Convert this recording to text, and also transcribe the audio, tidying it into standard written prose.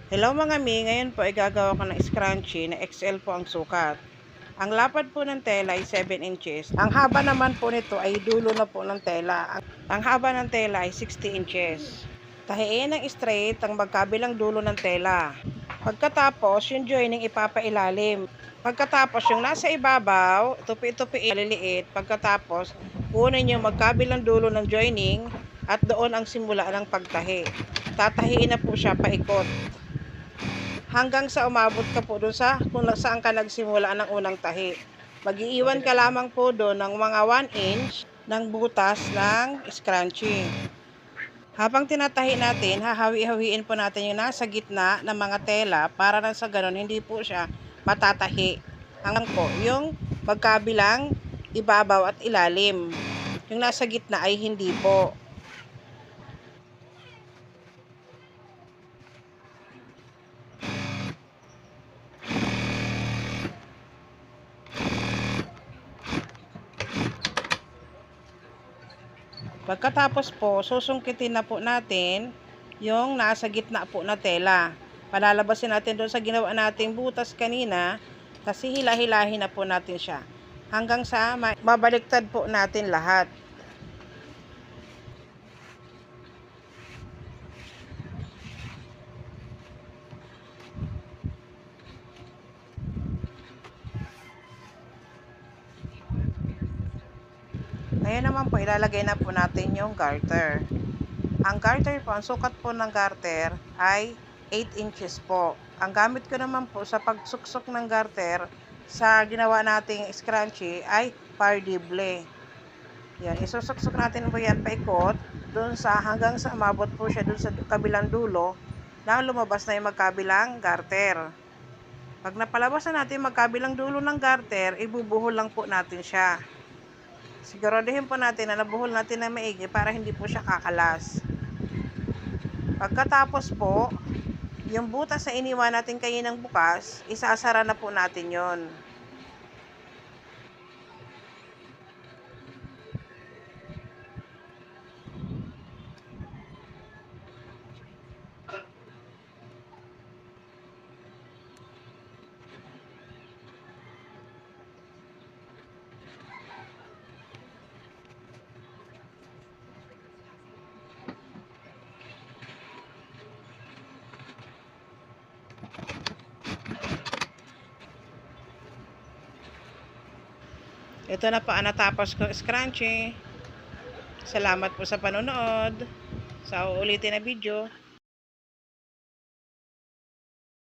Hello mga mi, ngayon po ay gagawa ko ng scrunchie na XL po ang sukat. Ang lapad po ng tela ay 7 inches. Ang haba naman po nito ay dulo na po ng tela. Ang haba ng tela ay 60 inches. Tahiin ng straight ang magkabilang dulo ng tela. Pagkatapos, yung joining ipapailalim. Pagkatapos, yung nasa ibabaw, tupi-tupi maliliit. Pagkatapos, kunin yung magkabilang dulo ng joining at doon ang simula ng pagtahi. Tatahiin na po siya paikot hanggang sa umabot ka po doon sa kung saan ka nagsimula ng unang tahi. Mag-iiwan ka lamang po doon ng mga 1 inch ng butas ng scrunchie. Habang tinatahi natin, hahawi-hawiin po natin yung nasa gitna ng mga tela para lang sa ganun hindi po siya matatahi. Hanggang po yung magkabilang ibabaw at ilalim. Yung nasa gitna ay hindi po. Pagkatapos po, susungkitin na po natin yung nasa gitna po na tela. Palalabasin natin doon sa ginawa nating butas kanina, kasi hila-hilahin na po natin siya. Hanggang sa mabaliktad po natin lahat. Ngayon naman po, ilalagay na po natin yung garter. Ang garter po, ang sukat po ng garter ay 8 inches po. Ang gamit ko naman po sa pagsuksok ng garter sa ginawa nating scrunchie ay pardible. Yan, isusuksok natin po yan paikot doon sa hanggang sa umabot po siya doon sa kabilang dulo na lumabas na yung magkabilang garter. Pag napalabas na natin magkabilang dulo ng garter, ibubuhol lang po natin siya. Siguraduhin po natin na nabuhol natin na maigi para hindi po siya kakalas. Pagkatapos po, yung butas na iniwan natin kaninang bukas, isasara na po natin yon. Ito na po ang natapos ko scrunchie. Salamat po sa panonood. Sa uulitin na video.